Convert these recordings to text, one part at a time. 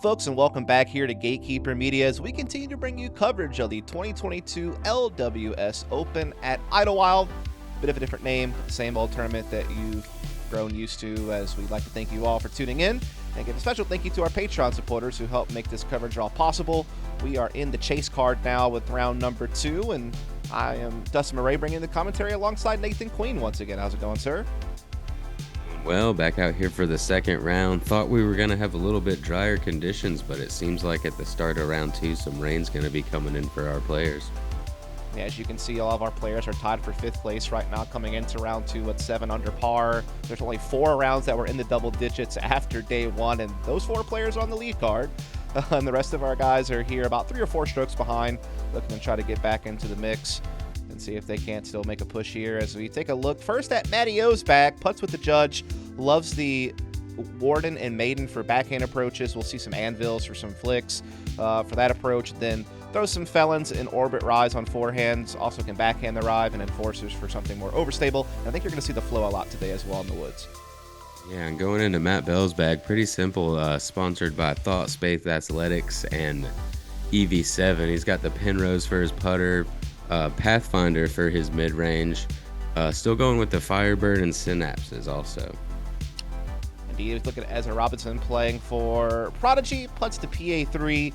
folks, and welcome back here to Gatekeeper Media as we continue to bring you coverage of the 2022 LWS Open at Idlewild. Bit of a different name, same old tournament that you've grown used to, as we'd like to thank you all for tuning in and give a special thank you to our Patreon supporters who help make this coverage all possible. We are in the chase card now with round number 2, and I am Dustin Mouret bringing the commentary alongside Nathan Queen once again. How's it going, sir? Well, back out here for the second round. Thought we were going to have a little bit drier conditions, but it seems like at the start of round 2, some rain's going to be coming in for our players. Yeah, as you can see, all of our players are tied for 5th place right now coming into round 2 at 7 under par. There's only 4 rounds that were in the double digits after day 1, and those 4 players are on the lead card. And the rest of our guys are here about 3 or 4 strokes behind, looking to try to get back into the mix and see if they can't still make a push here. As we take a look first at Matty O's bag, putts with the judge, loves the Warden and Maiden for backhand approaches. We'll see some anvils for some flicks for that approach. Then throws some felons in orbit rise on forehands. Also can backhand the rive and enforcers for something more overstable. And I think you're going to see the flow a lot today as well in the woods. Yeah, and going into Matt Bell's bag, pretty simple, sponsored by Thought Space Athletics and EV7. He's got the Penrose for his putter, Pathfinder for his mid-range. Still going with the Firebird and Synapses also. Indeed, look at Ezra Robinson playing for Prodigy, putts to PA3.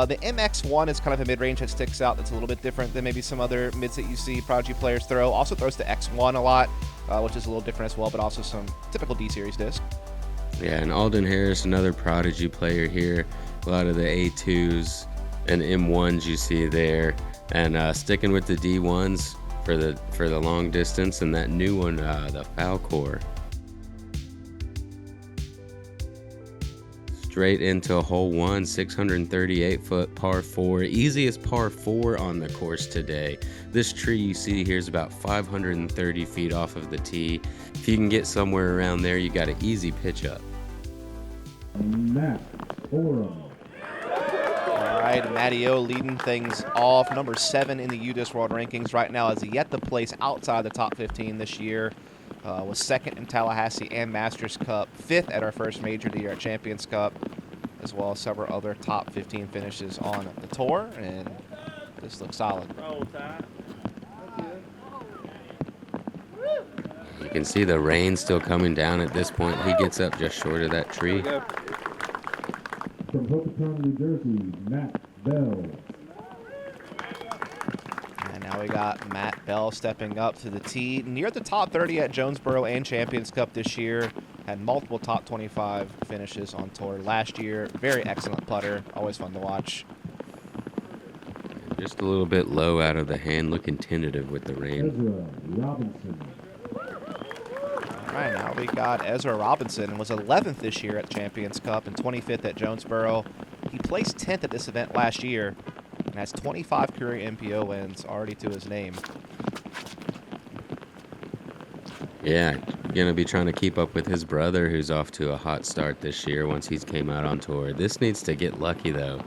The MX1 is kind of a mid-range that sticks out. That's a little bit different than maybe some other mids that you see Prodigy players throw. Also throws to X1 a lot, which is a little different as well, but also some typical D-Series disc. Yeah, and Alden Harris, another Prodigy player here. A lot of the A2s and M1s you see there. And sticking with the D1s for the long distance, and that new one, the Falcor. Straight into hole 1, 638-foot par 4, easiest par 4 on the course today. This tree you see here is about 530 feet off of the tee. If you can get somewhere around there, you got an easy pitch up. Matt Orum. All right, Matty O leading things off. Number 7 in the UDisc World Rankings right now, has yet to place outside the top 15 this year. Was 2nd in Tallahassee and Masters Cup, 5th at our first major of the year at Champions Cup, as well as several other top 15 finishes on the tour, and this looks solid. You can see the rain still coming down at this point. He gets up just short of that tree. From Hoboken, New Jersey, Matt Bell. And now we got Matt Bell stepping up to the tee, near the top 30 at Jonesboro and Champions Cup this year. Had multiple top 25 finishes on tour last year. Very excellent putter, always fun to watch. Just a little bit low out of the hand, looking tentative with the rain. Ezra Robinson. All right, now we got Ezra Robinson, was 11th this year at Champions Cup and 25th at Jonesboro. He placed 10th at this event last year and has 25 career MPO wins already to his name. Yeah, going to be trying to keep up with his brother, who's off to a hot start this year once he's came out on tour. This needs to get lucky, though.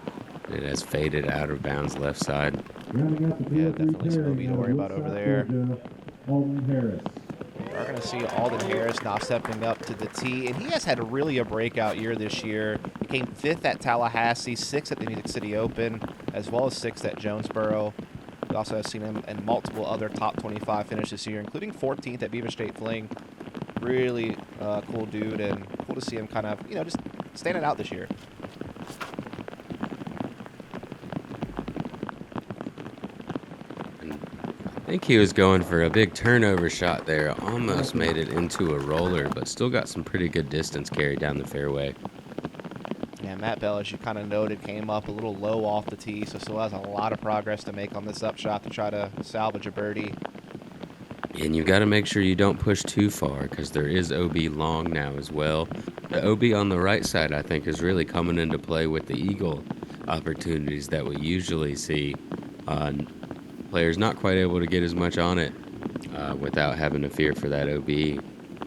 It has faded out of bounds left side. Yeah, definitely some movie to worry about over there. Alden Harris. We're going to see Alden Harris now stepping up to the tee, and he has had really a breakout year this year. He came 5th at Tallahassee, 6th at the Music City Open, as well as 6th at Jonesboro. We also have seen him in multiple other top 25 finishes this year, including 14th at Beaver State Fling. Really cool dude, and cool to see him kind of, just standing out this year. I think he was going for a big turnover shot there. Almost made it into a roller, but still got some pretty good distance carried down the fairway. Yeah, Matt Bell, as you kind of noted, came up a little low off the tee, so still has a lot of progress to make on this upshot to try to salvage a birdie. And you got to make sure you don't push too far, because there is OB long now as well. The OB on the right side, I think, is really coming into play with the eagle opportunities that we usually see. Players not quite able to get as much on it without having to fear for that OB.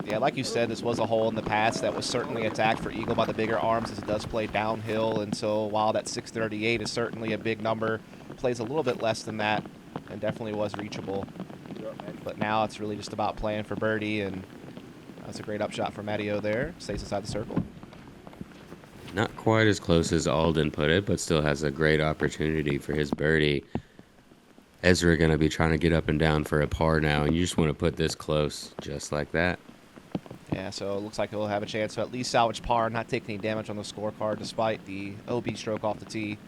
Yeah, like you said, this was a hole in the past that was certainly attacked for eagle by the bigger arms, as it does play downhill, and so while that 638 is certainly a big number, plays a little bit less than that and definitely was reachable. But now it's really just about playing for birdie, and that's a great upshot for Matty O there. Stays inside the circle. Not quite as close as Alden put it, but still has a great opportunity for his birdie. Ezra going to be trying to get up and down for a par now, and you just want to put this close, just like that. Yeah, so it looks like he'll have a chance to at least salvage par, not take any damage on the scorecard despite the OB stroke off the tee.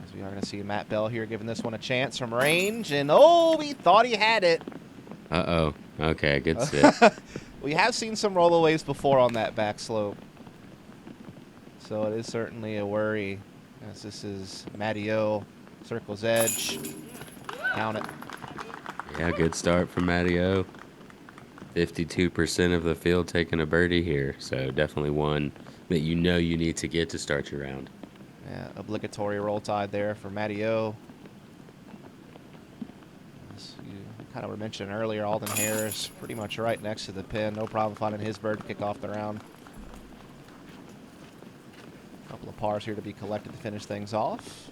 As we are going to see Matt Bell here giving this one a chance from range, and oh, he thought he had it. Uh-oh. Okay, good sit. We have seen some rollaways before on that back slope, so it is certainly a worry as this is Matty O, circle's edge. Count it. Yeah, good start from Matty O. 52% of the field taking a birdie here, so definitely one that you know you need to get to start your round. Yeah, obligatory roll tide there for Matty O. Kind of were mentioned earlier, Alden Harris pretty much right next to the pin. No problem finding his bird to kick off the round. A couple of pars here to be collected to finish things off.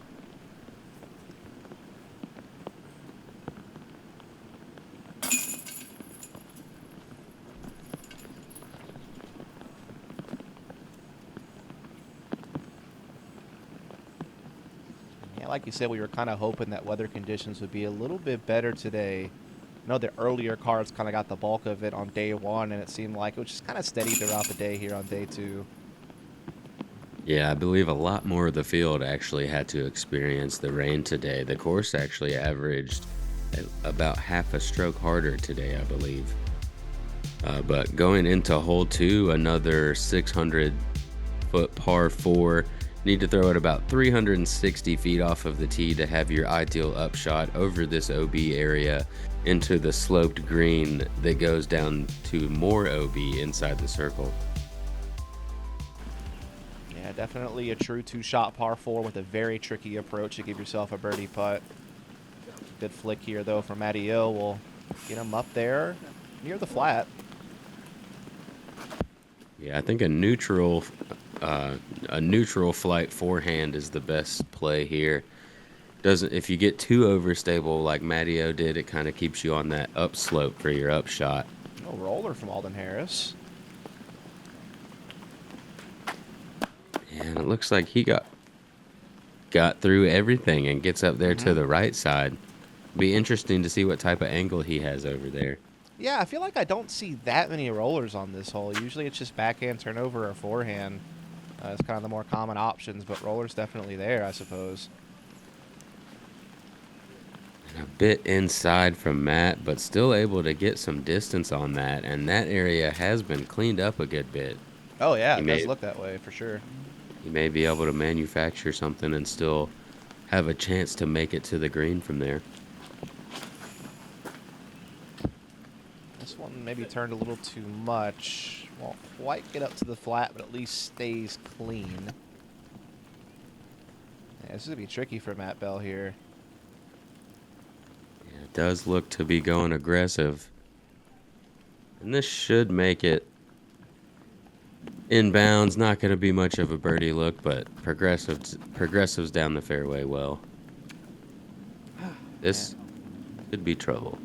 Yeah, like you said, we were kind of hoping that weather conditions would be a little bit better today. I know the earlier cards kind of got the bulk of it on day one, and it seemed like it was just kind of steady throughout the day here on day two. Yeah, I believe a lot more of the field actually had to experience the rain today. The course actually averaged about half a stroke harder today, I believe. But going into hole 2, another 600-foot par 4. Need to throw it about 360 feet off of the tee to have your ideal upshot over this OB area into the sloped green that goes down to more OB inside the circle. Yeah, definitely a true two-shot par 4 with a very tricky approach to give yourself a birdie putt. Good flick here, though, from Matty O. Will get him up there near the flat. Yeah, I think a neutral flight forehand is the best play here. If you get too overstable like Matty O did, it kind of keeps you on that upslope for your upshot. No roller from Alden Harris. And it looks like he got through everything and gets up there to the right side. Be interesting to see what type of angle he has over there. Yeah, I feel like I don't see that many rollers on this hole. Usually it's just backhand turnover or forehand. It's kind of the more common options, but roller's definitely there, I suppose. And a bit inside from Matt, but still able to get some distance on that. And that area has been cleaned up a good bit. Oh, yeah, it does look that way for sure. He may be able to manufacture something and still have a chance to make it to the green from there. This one maybe turned a little too much. Won't quite get up to the flat, but at least stays clean. Yeah, this is going to be tricky for Matt Bell here. Yeah, it does look to be going aggressive. And this should make it inbounds. Not going to be much of a birdie look, but progressives down the fairway well. This could be trouble.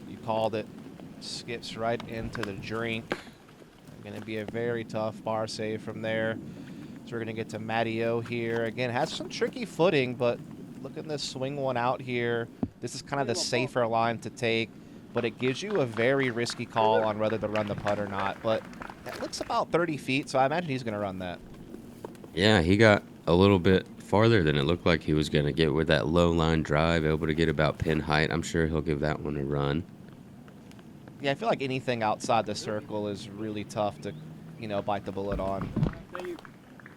You called it. Skips right into the drink. Going to be a very tough bar save from there. So we're going to get to Matty O here. Again, has some tricky footing, but look at this swing one out here. This is kind of the safer line to take, but it gives you a very risky call on whether to run the putt or not. But that looks about 30 feet, so I imagine he's going to run that. Yeah, he got a little bit farther than it looked like he was going to get with that low line drive, able to get about pin height. I'm sure he'll give that one a run. Yeah, I feel like anything outside the circle is really tough to, bite the bullet on.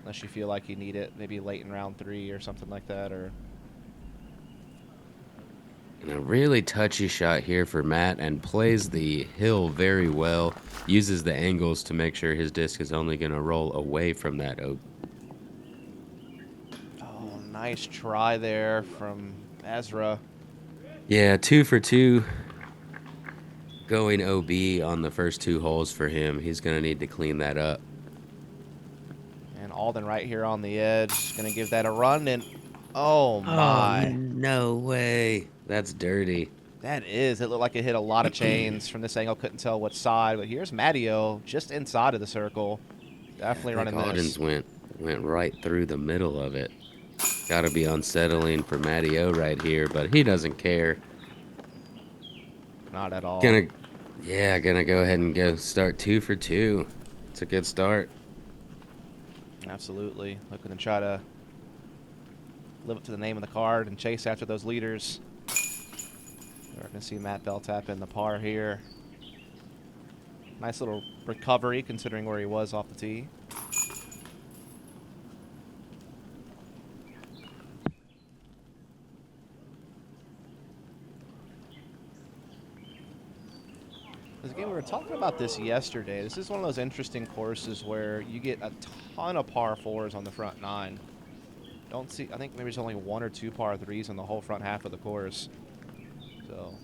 Unless you feel like you need it, maybe late in round 3 or something like that. Or And a really touchy shot here for Matt, and plays the hill very well. Uses the angles to make sure his disc is only going to roll away from that oak. Oh, nice try there from Ezra. Yeah, 2 for 2. Going OB on the first 2 holes for him. He's going to need to clean that up. And Alden right here on the edge. Going to give that a run. And, oh, my. Oh, no way. That's dirty. That is. It looked like it hit a lot of chains from this angle. Couldn't tell what side, but here's Matteo just inside of the circle. Definitely running this. Alden's went right through the middle of it. Got to be unsettling for Matteo right here, but he doesn't care. Not at all. Gonna go ahead and go start 2 for 2. It's a good start. Absolutely. Looking to try to live up to the name of the card and chase after those leaders. We're going to see Matt Bell tap in the par here. Nice little recovery considering where he was off the tee. Again, we were talking about this yesterday. This is one of those interesting courses where you get a ton of par 4s on the front 9. I think maybe there's only 1 or 2 par 3s on the whole front half of the course. So,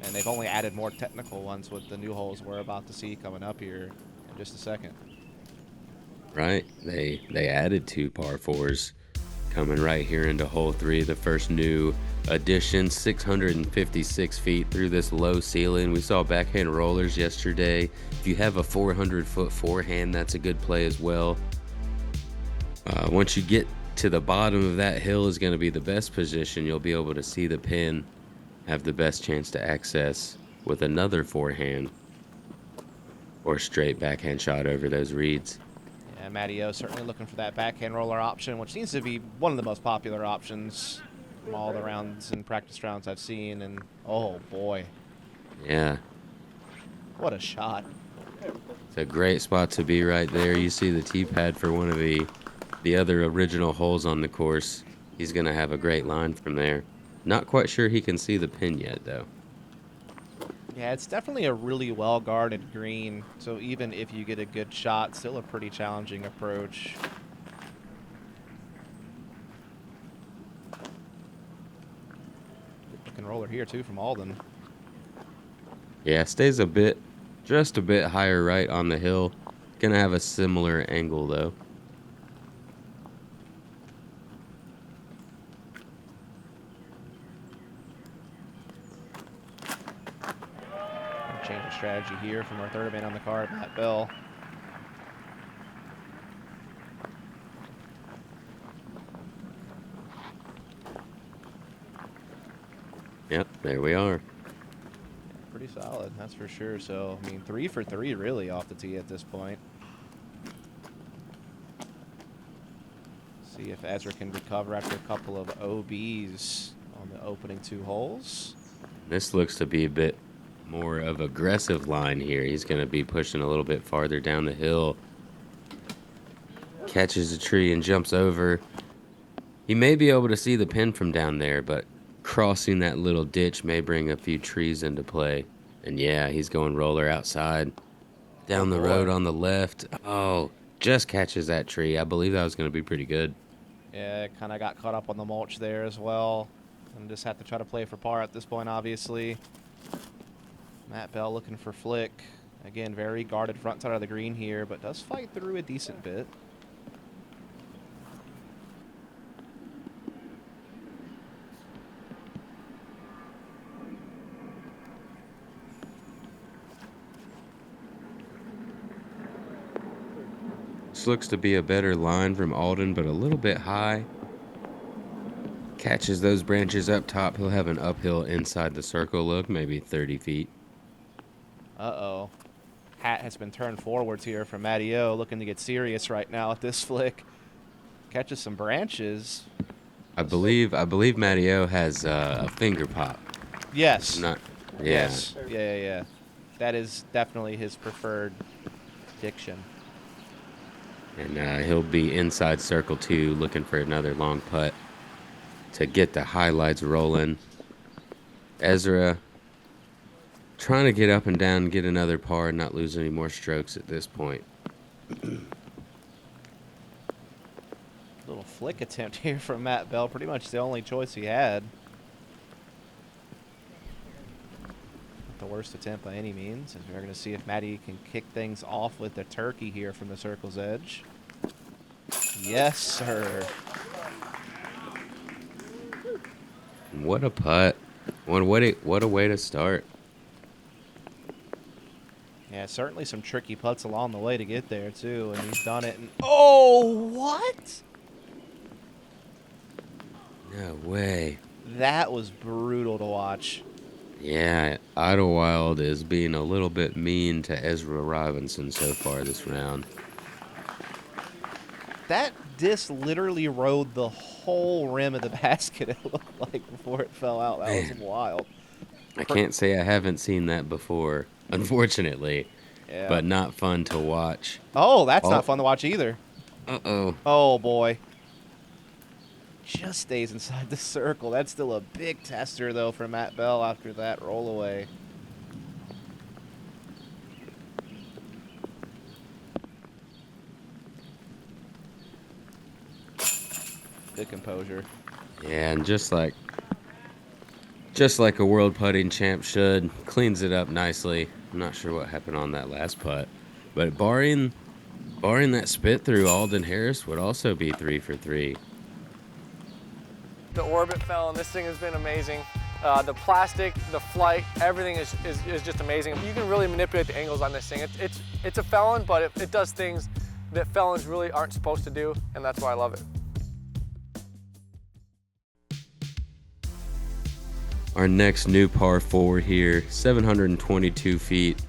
and they've only added more technical ones with the new holes we're about to see coming up here in just a second. Right, they added 2 par 4s coming right here into hole 3, the first new addition, 656 feet through this low ceiling. We saw backhand rollers yesterday. If you have a 400-foot forehand, that's a good play as well. Once you get to the bottom of that hill is going to be the best position. You'll be able to see the pin, have the best chance to access with another forehand or straight backhand shot over those reeds. Yeah, Matteo certainly looking for that backhand roller option, which seems to be one of the most popular options from all the rounds and practice rounds I've seen. And oh boy, yeah, what a shot! It's a great spot to be right there. You see the tee pad for one of the other original holes on the course. He's gonna have a great line from there. Not quite sure he can see the pin yet though. Yeah, it's definitely a really well-guarded green, so even if you get a good shot, still a pretty challenging approach. Looking roller here, too, from Alden. Yeah, stays just a bit higher right on the hill. Gonna have a similar angle, though. Change of strategy here from our third man on the card, Matt Bell. Yep, there we are. Pretty solid, that's for sure. So, I mean, 3 for 3 really off the tee at this point. See if Ezra can recover after a couple of OBs on the opening 2 holes. This looks to be a bit more of aggressive line here. He's going to be pushing a little bit farther down the hill. Catches a tree and jumps over. He may be able to see the pin from down there, but crossing that little ditch may bring a few trees into play. And yeah, he's going roller outside. Down the road on the left. Oh, just catches that tree. I believe that was going to be pretty good. Yeah, kind of got caught up on the mulch there as well. And just have to try to play for par at this point, obviously. Matt Bell looking for flick. Again, very guarded front side of the green here, but does fight through a decent bit. This looks to be a better line from Alden, but a little bit high. Catches those branches up top. He'll have an uphill inside the circle look, maybe 30 feet. Uh-oh. Hat has been turned forwards here from Matteo, looking to get serious right now at this flick. Catches some branches. I believe Matteo has a finger pop. Yes. Yeah. Yes. Yeah. That is definitely his preferred diction. And he'll be inside circle 2 looking for another long putt to get the highlights rolling. Ezra trying to get up and down and get another par and not lose any more strokes at this point. Little flick attempt here from Matt Bell. Pretty much the only choice he had. Not the worst attempt by any means. As we're going to see if Matty can kick things off with the turkey here from the circle's edge. Yes, sir. What a putt. What a way to start. Yeah, certainly some tricky putts along the way to get there, too, and he's done it. And oh, what? No way. That was brutal to watch. Yeah, Idlewild is being a little bit mean to Ezra Robinson so far this round. That disc literally rode the whole rim of the basket, it looked like, before it fell out. That was wild. I can't say I haven't seen that before, unfortunately, Yeah. but not fun to watch. Oh, that's not fun to watch either. Uh-oh. Oh, boy. Just stays inside the circle. That's still a big tester, though, for Matt Bell after that roll away. Good composure. Yeah, and just like a world putting champ should, cleans it up nicely. I'm not sure what happened on that last putt, but barring that spit through, Alden Harris would also be 3 for 3. The orbit fell, and this thing has been amazing. The plastic, the flight, everything is just amazing. You can really manipulate the angles on this thing. It's a felon, but it does things that felons really aren't supposed to do, and that's why I love it. Our next new par 4 here, 722 feet.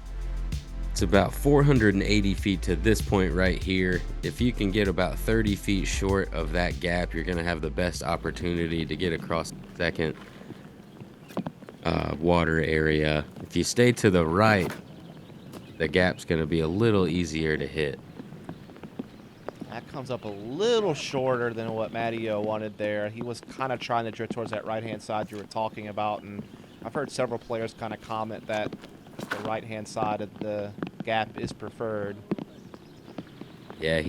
It's about 480 feet to this point right here. If you can get about 30 feet short of that gap, you're going to have the best opportunity to get across the second water area. If you stay to the right, the gap's going to be a little easier to hit. That comes up a little shorter than what Matteo wanted there. He was kind of trying to drift towards that right-hand side you were talking about, and I've heard several players kind of comment that the right-hand side of the gap is preferred. Yeah,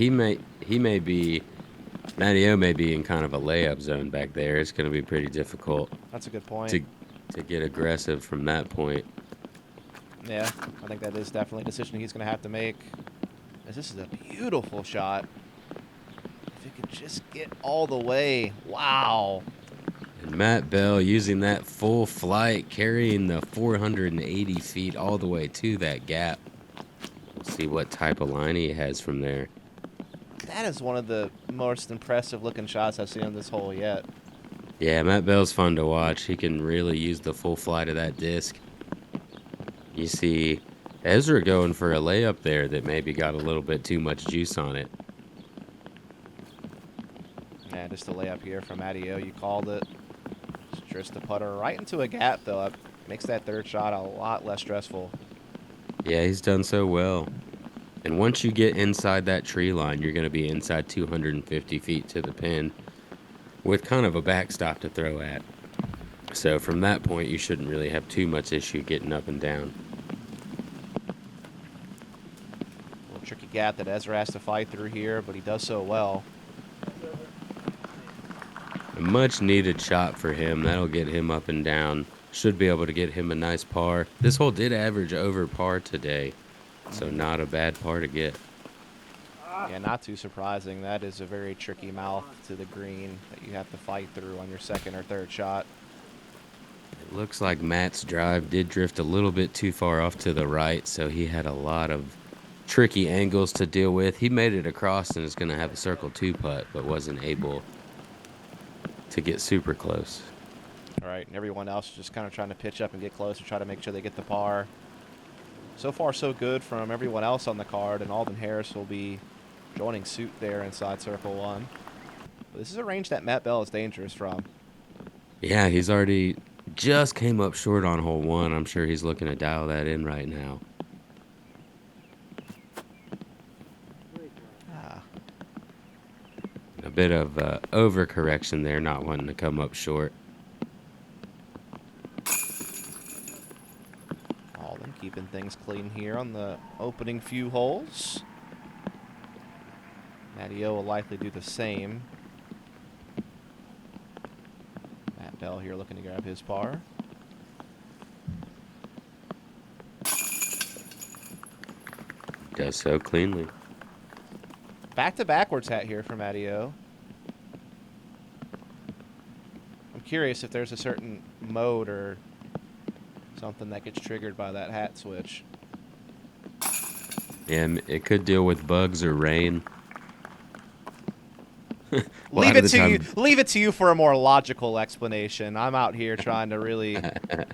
Matteo may be in kind of a layup zone back there. It's going to be pretty difficult. That's a good point. To get aggressive from that point. Yeah, I think that is definitely a decision he's going to have to make. As this is a beautiful shot. If it could just get all the way. Wow. And Matt Bell using that full flight, carrying the 480 feet all the way to that gap. We'll see what type of line he has from there. That is one of the most impressive looking shots I've seen on this hole yet. Yeah, Matt Bell's fun to watch. He can really use the full flight of that disc. You see Ezra going for a layup there that maybe got a little bit too much juice on it. Yeah, just a layup here from Matteo. You called it. Just a putter right into a gap, though. It makes that third shot a lot less stressful. Yeah, he's done so well. And once you get inside that tree line, you're going to be inside 250 feet to the pin with kind of a backstop to throw at. So from that point, you shouldn't really have too much issue getting up and down. A little tricky gap that Ezra has to fight through here, but he does so well. A much needed shot for him. That'll get him up and down. Should be able to get him a nice par. This hole did average over par today, so not a bad par to get. Yeah, not too surprising. That is a very tricky mouth to the green that you have to fight through on your second or third shot. It looks like Matt's drive did drift a little bit too far off to the right, so he had a lot of tricky angles to deal with. He made it across and is going to have a circle 2 putt, but wasn't able to get super close. All right, and everyone else is just kind of trying to pitch up and get close and try to make sure they get the par. So far, so good from everyone else on the card, and Alden Harris will be joining suit there inside circle 1. But this is a range that Matt Bell is dangerous from. Yeah, he's already just came up short on hole 1. I'm sure he's looking to dial that in right now. A bit of overcorrection there, not wanting to come up short. Alden keeping things clean here on the opening few holes. Matteo will likely do the same. Matt Bell here looking to grab his par. Does so cleanly. Back to backwards hat here for Matteo. I'm curious if there's a certain mode or something that gets triggered by that hat switch. And it could deal with bugs or rain. Leave it to you for a more logical explanation. I'm out here trying to really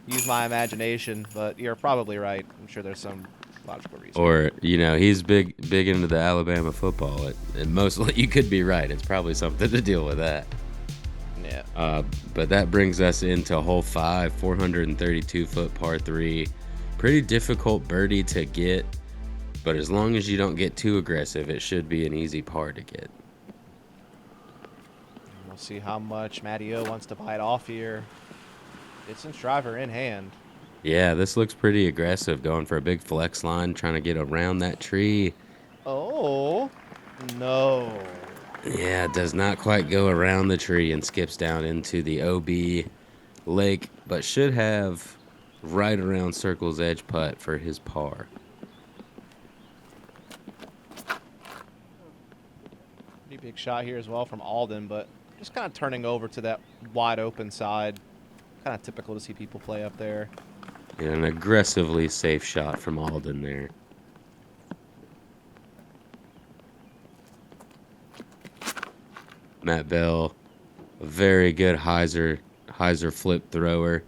use my imagination, but you're probably right. I'm sure there's some logical reason. Or, he's big into the Alabama football. And mostly, you could be right. It's probably something to deal with that. Yeah. But that brings us into hole 5, 432-foot par 3. Pretty difficult birdie to get, but as long as you don't get too aggressive, it should be an easy par to get. We'll see how much Matty O wants to bite off here. Distance driver in hand. Yeah, this looks pretty aggressive, going for a big flex line, trying to get around that tree. Oh, no. Yeah, it does not quite go around the tree and skips down into the OB lake, but should have right around circle's edge putt for his par. Pretty big shot here as well from Alden, but just kind of turning over to that wide open side. Kind of typical to see people play up there. Yeah, an aggressively safe shot from Alden there. Matt Bell, a very good hyzer flip thrower.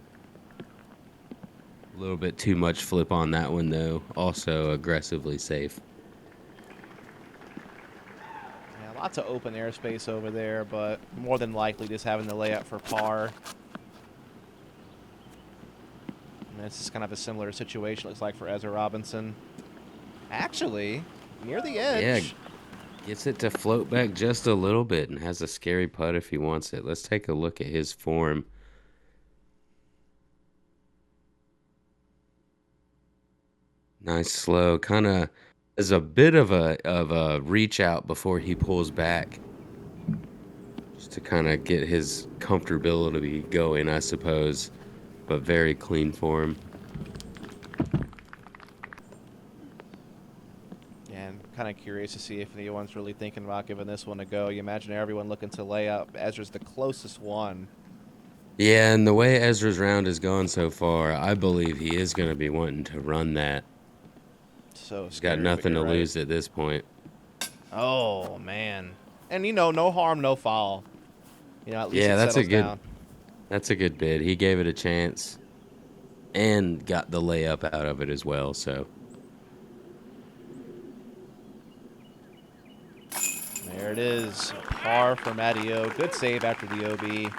A little bit too much flip on that one, though. Also aggressively safe. Yeah, lots of open airspace over there, but more than likely just having the layup for par. And this is kind of a similar situation, looks like, for Ezra Robinson. Actually, near the edge. Yeah, gets it to float back just a little bit and has a scary putt if he wants it. Let's take a look at his form. Nice slow, kind of is a bit of a reach out before he pulls back, just to kind of get his comfortability going, I suppose. But very clean form. Yeah, I'm kind of curious to see if anyone's really thinking about giving this one a go. You imagine everyone looking to lay up. Ezra's the closest one. Yeah, and the way Ezra's round has gone so far, I believe he is going to be wanting to run that. So He's got nothing to lose at this point. Oh, man. And, no harm, no foul. At least yeah, it that's a settles good. down. That's a good bid. He gave it a chance and got the layup out of it as well, so. There it is. Par for Matty O. Good save after the OB.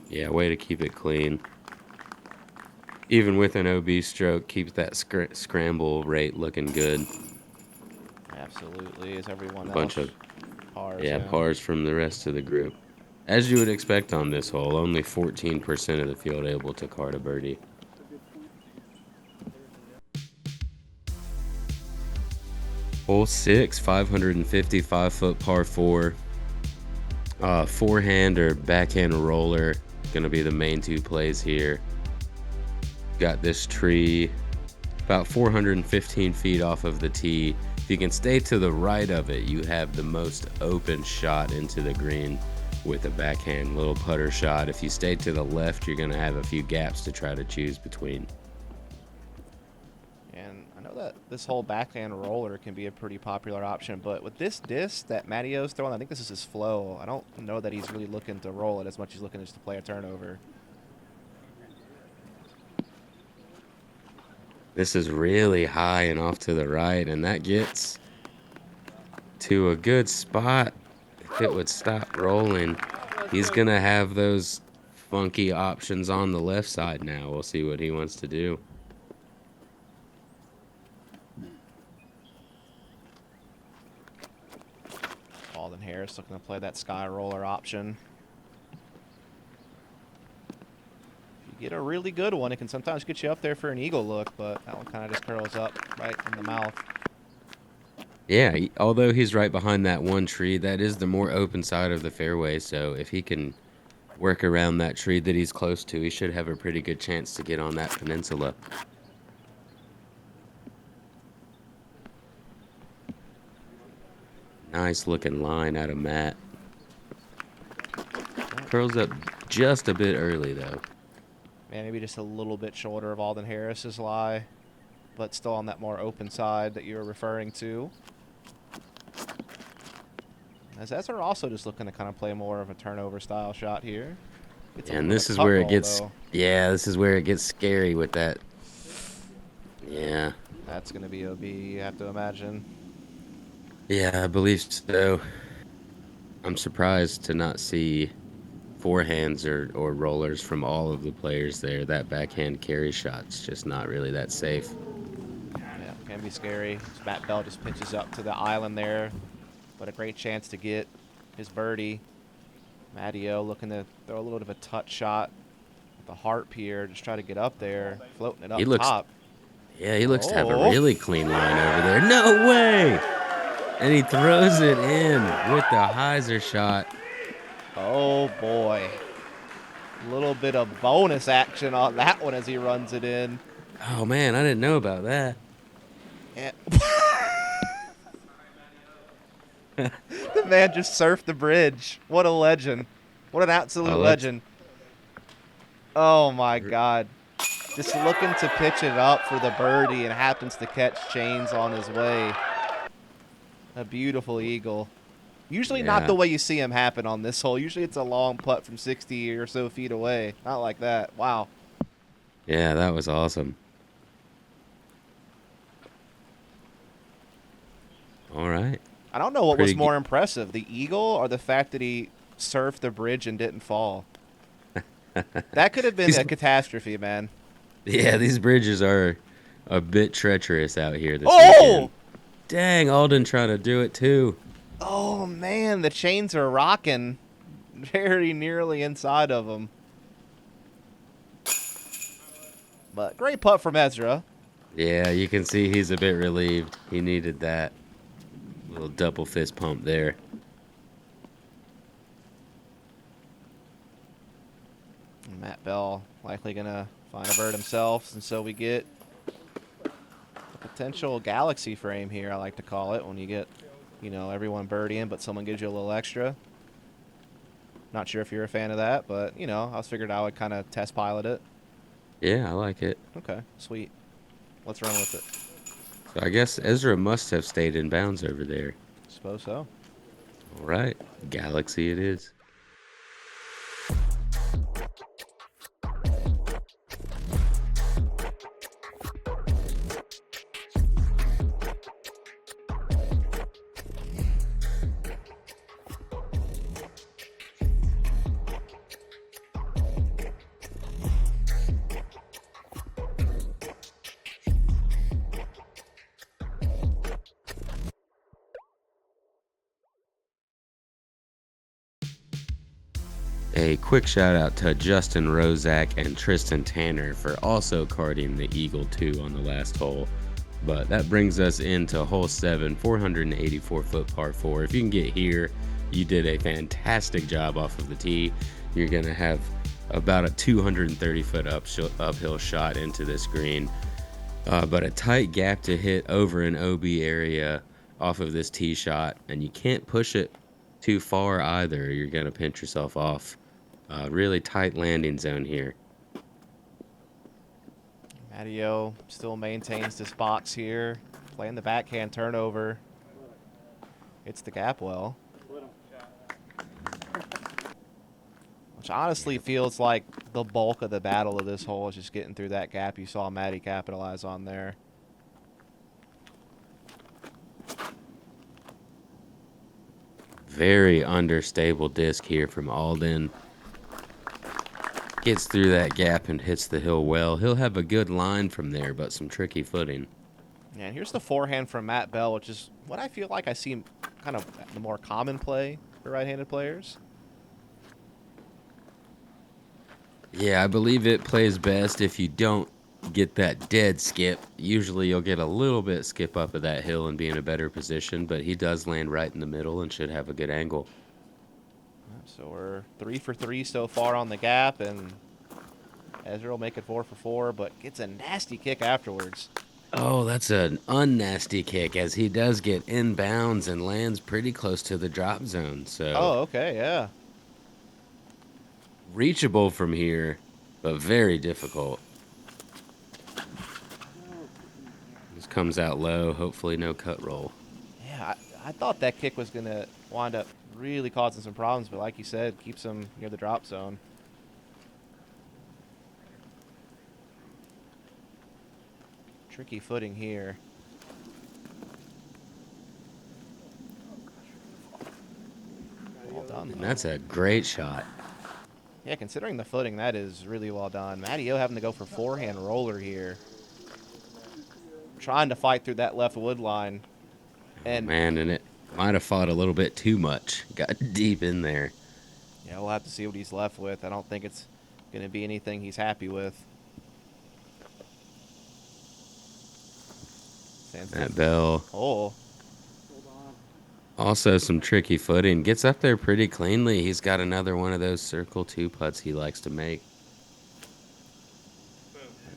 Yeah, way to keep it clean. Even with an OB stroke, keeps that scramble rate looking good. Absolutely, as everyone else. Bunch of pars. Yeah, pars from the rest of the group. As you would expect on this hole, only 14% of the field able to card a birdie. Hole 6, 555-foot par 4. Forehand or backhand roller, gonna be the main two plays here. Got this tree about 415 feet off of the tee. If you can stay to the right of it, you have the most open shot into the green with a backhand little putter shot. If you stay to the left, you're gonna have a few gaps to try to choose between. And I know that this whole backhand roller can be a pretty popular option, but with this disc that Matty O's throwing, I think this is his flow. I don't know that he's really looking to roll it as much as he's looking just to play a turnover. This is really high and off to the right, and that gets to a good spot. If it would stop rolling, he's going to have those funky options on the left side now. We'll see what he wants to do. Alden Harris looking to play that sky roller option. Get a really good one. It can sometimes get you up there for an eagle look, but that one kind of just curls up right in the mouth. Yeah, although he's right behind that one tree, that is the more open side of the fairway, so if he can work around that tree that he's close to, he should have a pretty good chance to get on that peninsula. Nice looking line out of Matt. curls up just a bit early, though. Man, maybe just a little bit shorter of Alden Harris's lie, but still on that more open side that you were referring to. As Ezra also just looking to kind of play more of a turnover style shot here. And this is where it gets, yeah, this is where it gets scary with that. Yeah. That's going to be OB, you have to imagine. Yeah, I believe so. I'm surprised to not see forehands or rollers from all of the players there. That backhand carry shot's just not really that safe. Yeah, can be scary. Matt Bell just pitches up to the island there. But a great chance to get his birdie. Matteo looking to throw a little bit of a touch shot with the harp here. Just try to get up there, floating it up top. Yeah, he looks to have a really clean line over there. No way! And he throws it in with the hyzer shot. Oh, boy. A little bit of bonus action on that one as he runs it in. Oh, man, I didn't know about that. Yeah. The man just surfed the bridge. What a legend. What an absolute legend. Oh, my God. Just looking to pitch it up for the birdie and happens to catch chains on his way. A beautiful eagle. Usually not the way you see him happen on this hole. Usually it's a long putt from 60 or so feet away. Not like that. Wow. Yeah, that was awesome. All right. I don't know what was more impressive, the eagle or the fact that he surfed the bridge and didn't fall. That could have been a catastrophe, man. Yeah, these bridges are a bit treacherous out here this weekend. Dang, Alden trying to do it too. Oh, man, the chains are rocking very nearly inside of them. But great putt from Ezra. Yeah, you can see he's a bit relieved. He needed that little double fist pump there. Matt Bell likely going to find a bird himself, and so we get a potential galaxy frame here, I like to call it, when you get, you know, everyone birdieing, but someone gives you a little extra. Not sure if you're a fan of that, but, you know, I figured I would kind of test pilot it. Yeah, I like it. Okay, sweet. Let's run with it. So I guess Ezra must have stayed in bounds over there. Suppose so. All right, galaxy it is. A quick shout out to Justin Rozak and Tristan Tanner for also carding the Eagle 2 on the last hole. But that brings us into hole 7, 484-foot par 4. If you can get here, you did a fantastic job off of the tee. You're going to have about a 230-foot uphill shot into this green. But a tight gap to hit over an OB area off of this tee shot, and you can't push it too far either. You're going to pinch yourself off. Really tight landing zone here. Matteo still maintains this box here, playing the backhand turnover. It's the gap well. Which honestly feels like the bulk of the battle of this hole is just getting through that gap you saw Matty capitalize on there. Very understable disc here from Alden. Gets through that gap and hits the hill well. He'll have a good line from there, but some tricky footing. Yeah, and here's the forehand from Matt Bell, which is what I feel like I see kind of the more common play for right-handed players. Yeah, I believe it plays best if you don't get that dead skip. Usually you'll get a little bit skip up of that hill and be in a better position, but he does land right in the middle and should have a good angle. So we're 3 for 3 so far on the gap, and Ezra will make it 4 for 4, but gets a nasty kick afterwards. Oh, that's an unnasty kick, as he does get inbounds and lands pretty close to the drop zone. So. Oh, okay, yeah. reachable from here, but very difficult. This comes out low. Hopefully no cut roll. Yeah, I thought that kick was going to wind up really causing some problems, but like you said, keeps him near the drop zone. Tricky footing here. Well done. And that's a great shot. Yeah, considering the footing, that is really well done. Matty O having to go for forehand roller here. Trying to fight through that left wood line. And Man, and it might have fought a little bit too much. Got deep in there. yeah, we'll have to see what he's left with. I don't think it's going to be anything he's happy with. That bell. Oh, Also some tricky footing. Gets up there pretty cleanly. He's got another one of those circle 2 putts he likes to make.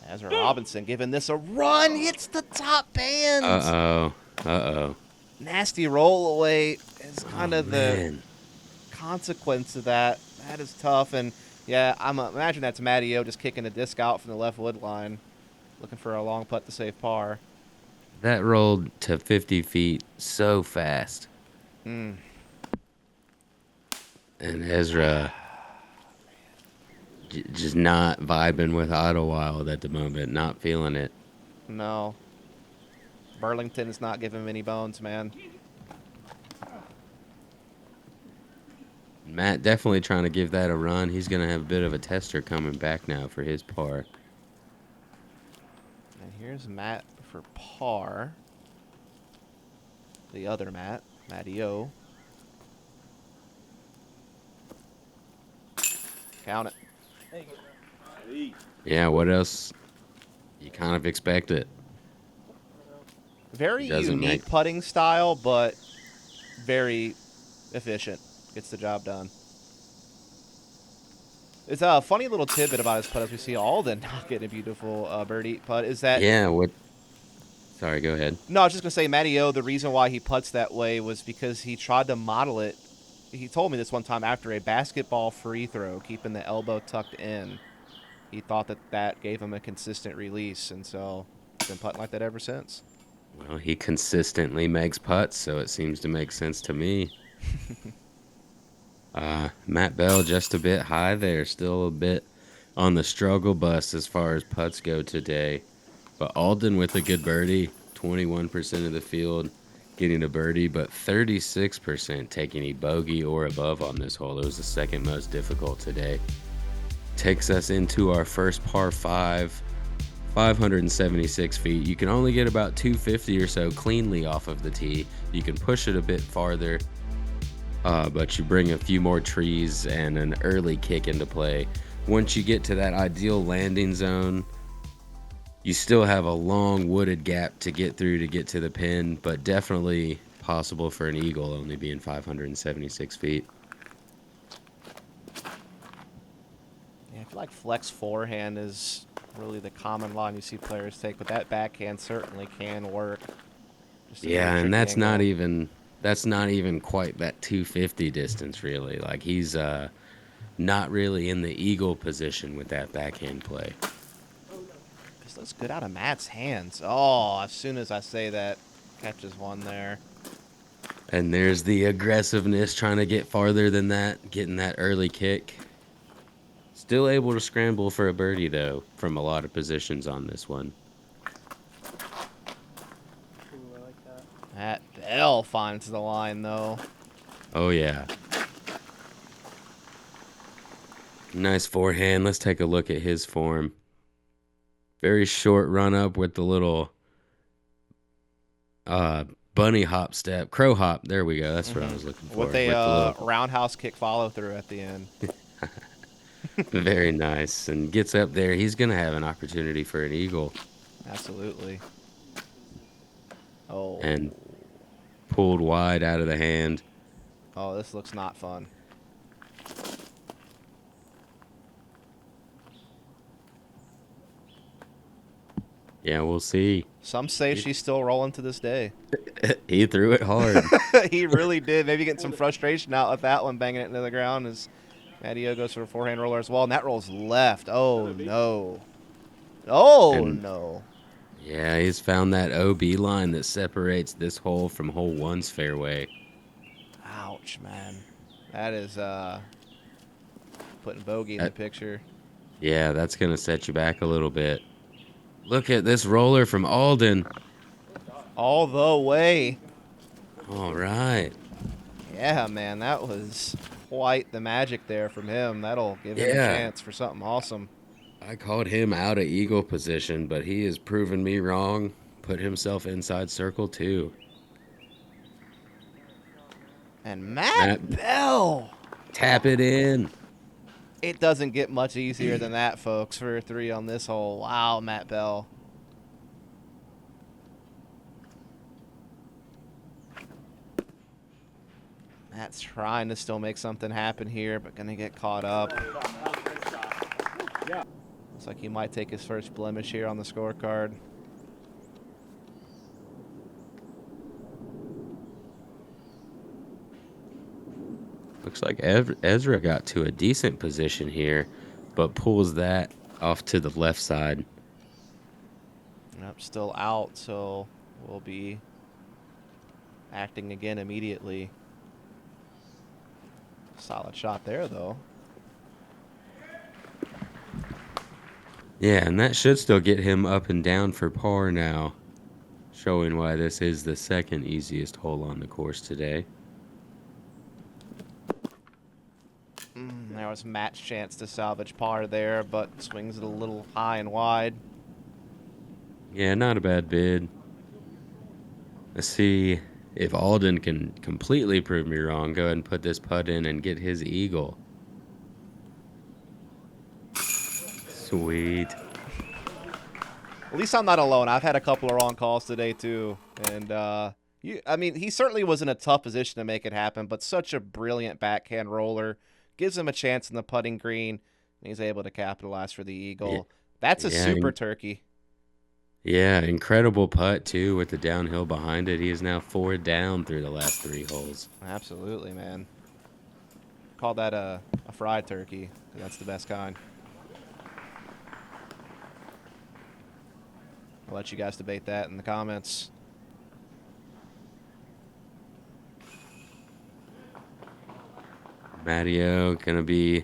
Ezra Robinson giving this a run. Hits the top band. Uh-oh. Nasty roll away is kind of the Man. consequence of that. That is tough. And, yeah, imagine that's Matty O just kicking a disc out from the left wood line, looking for a long putt to save par. That rolled to 50 feet so fast. Mm. And Ezra just not vibing with Idlewild at the moment, not feeling it. No. Burlington is not giving him any bones, man. Matt definitely trying to give that a run. He's going to have a bit of a tester coming back now for his par. And here's Matt for par. The other Matt, Matty O. Count it. Yeah, what else? You kind of expect it. Very Doesn't unique make- putting style, but very efficient. Gets the job done. It's a funny little tidbit about his putt as we see Alden not getting a beautiful birdie putt. Is that Yeah, what? Sorry, go ahead. No, I was just going to say, Matty O, the reason why he putts that way was because he tried to model it. He told me this one time after a basketball free throw, keeping the elbow tucked in. He thought that gave him a consistent release, and so he's been putting like that ever since. Well, he consistently makes putts, so it seems to make sense to me. Matt Bell just a bit high there, still a bit on the struggle bus as far as putts go today. But Alden with a good birdie, 21% of the field getting a birdie, but 36% taking a bogey or above on this hole. It was the second most difficult today. Takes us into our first par 5, 576 feet. You can only get about 250 or so cleanly off of the tee. You can push it a bit farther, but you bring a few more trees and an early kick into play. Once you get to that ideal landing zone, you still have a long wooded gap to get through to get to the pin, but definitely possible for an eagle, only being 576 feet. Yeah, I feel like flex forehand is really the common line you see players take, but that backhand certainly can work. Just a Yeah, very and tricky angle. that's not even quite that 250 distance really. Like he's not really in the eagle position with that backhand play. This looks good out of Matt's hands. Oh, as soon as I say that, catches one there. And there's the aggressiveness, trying to get farther than that, getting that early kick. Still able to scramble for a birdie, though, from a lot of positions on this one. Matt Bell finds the line, though. Oh, yeah. Nice forehand. Let's take a look at his form. Very short run up with the little bunny hop step. Crow hop. There we go. That's what I was looking for. With a the little... roundhouse kick follow through at the end. Very nice. And gets up there. He's going to have an opportunity for an eagle. Absolutely. Oh. And pulled wide out of the hand. Oh, this looks not fun. Yeah, we'll see. Some say she's still rolling to this day. He threw it hard. He really did. Maybe getting some frustration out with that one, banging it into the ground. Is Matteo goes for a forehand roller as well, and that rolls left. Oh, no. Oh, And no. yeah, he's found that OB line that separates this hole from hole 1's fairway. Ouch, man. That is putting bogey in the picture. Yeah, that's going to set you back a little bit. Look at this roller from Alden. All the way. All right. Yeah, man, that was quite the magic there from him. That'll give him a Yeah. chance for something awesome. I called him out of eagle position, but he has proven me wrong. Put himself inside circle 2. And Matt Bell. Tap it in. It doesn't get much easier than that, folks, for a 3 on this hole. Wow, Matt Bell. Matt's trying to still make something happen here, but going to get caught up. Looks like he might take his first blemish here on the scorecard. Looks like Ezra got to a decent position here, but pulls that off to the left side. Yep, still out, so we'll be acting again immediately. Solid shot there, though. Yeah, and that should still get him up and down for par now, showing why this is the second easiest hole on the course today. There was Matt's chance to salvage par there, but swings it a little high and wide. Yeah, not a bad bid. Let's see if Alden can completely prove me wrong. Go ahead and put this putt in and get his eagle. Sweet. At least I'm not alone. I've had a couple of wrong calls today, too. And, I mean, he certainly was in a tough position to make it happen, but such a brilliant backhand roller. Gives him a chance in the putting green, and he's able to capitalize for the eagle. Yeah. That's a Yeah, super turkey. Yeah, incredible putt, too, with the downhill behind it. He is now 4 down through the last 3 holes. Absolutely, man. Call that a fried turkey. That's the best kind. I'll let you guys debate that in the comments. Matteo gonna be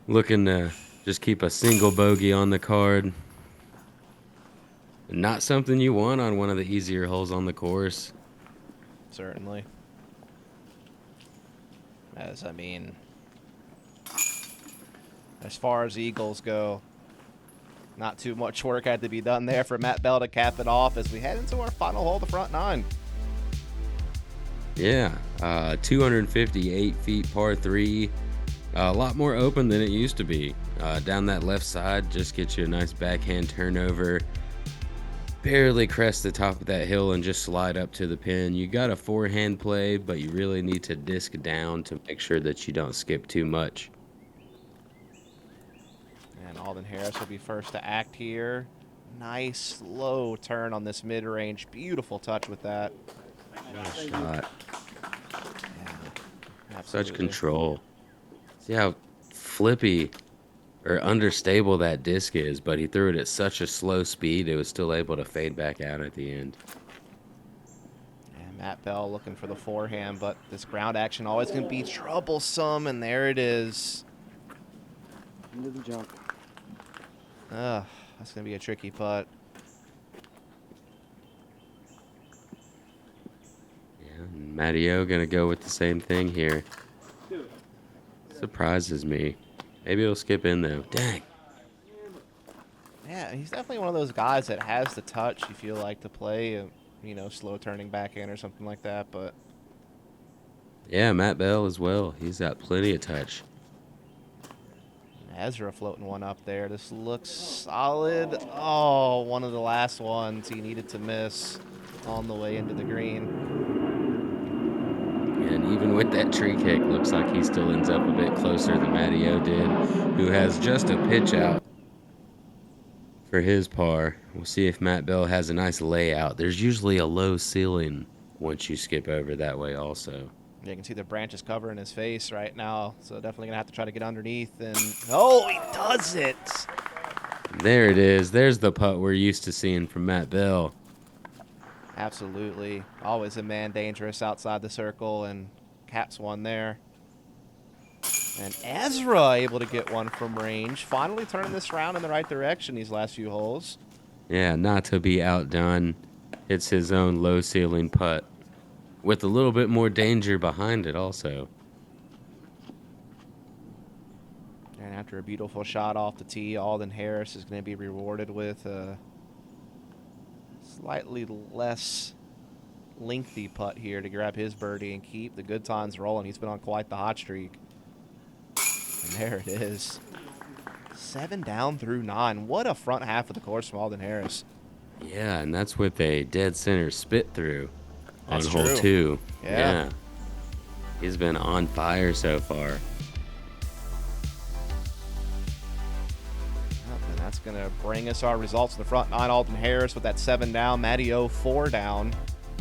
looking to just keep a single bogey on the card. Not something you want on one of the easier holes on the course. Certainly. As far as Eagles go, not too much work had to be done there for Matt Bell to cap it off as we head into our final hole, the front 9. Yeah, 258 feet par 3. A lot more open than it used to be. Down that left side, just get you a nice backhand turnover. Barely crest the top of that hill and just slide up to the pin. You got a forehand play, but you really need to disc down to make sure that you don't skip too much. And Alden Harris will be first to act here. Nice slow turn on this mid-range. Beautiful touch with that. Nice shot. Yeah, Such control. See how flippy or understable that disc is, but he threw it at such a slow speed, it was still able to fade back out at the end. And Matt Bell looking for the forehand, but this ground action always can be troublesome, and there it is. Into the jump. Ugh, that's going to be a tricky putt. Yeah, and Matteo gonna go with the same thing here. Surprises me. Maybe he'll skip in though. Dang. Yeah, he's definitely one of those guys that has the touch, you feel like, to play a, slow turning backhand or something like that, but... Yeah, Matt Bell as well. He's got plenty of touch. Ezra floating one up there. This looks solid. Oh, one of the last ones he needed to miss on the way into the green. And even with that tree kick, looks like he still ends up a bit closer than Matteo did, who has just a pitch out for his par. We'll see if Matt Bell has a nice layout. There's usually a low ceiling once you skip over that way also. You can see the branches covering his face right now, so definitely going to have to try to get underneath. And oh, he does it! There it is. There's the putt we're used to seeing from Matt Bell. Absolutely. Always a man dangerous outside the circle, and caps one there. And Ezra able to get one from range, finally turning this round in the right direction these last few holes. Yeah, not to be outdone. It's his own low ceiling putt with a little bit more danger behind it also. And after a beautiful shot off the tee, Alden Harris is going to be rewarded with a slightly less lengthy putt here to grab his birdie and keep the good times rolling. He's been on quite the hot streak. And there it is. 7 down through 9. What a front half of the course from Alden Harris. Yeah, and that's with a dead center spit through on That's hole true. 2. Yeah. He's been on fire so far. And that's going to bring us our results in the front 9. Alden Harris with that 7 down. Matty O 4 down.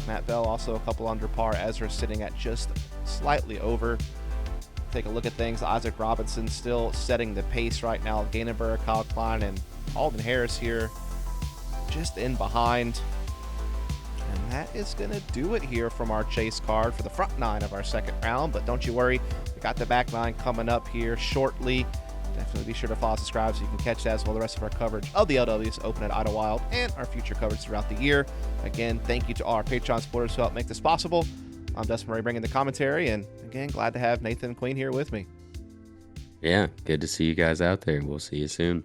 Matt Bell also a couple under par. Ezra sitting at just slightly over. Take a look at things. Ezra Robinson still setting the pace right now. Gainenberg, Kyle Klein, and Alden Harris here just in behind. And that is going to do it here from our chase card for the front 9 of our second round. But don't you worry, we got the back 9 coming up here shortly. Definitely be sure to follow, subscribe so you can catch that as well the rest of our coverage of the LWS Open at Idlewild and our future coverage throughout the year. Again, thank you to all our Patreon supporters who help make this possible. I'm Dustin Mouret bringing the commentary, and again, glad to have Nathan and Queen here with me. Yeah, good to see you guys out there. We'll see you soon.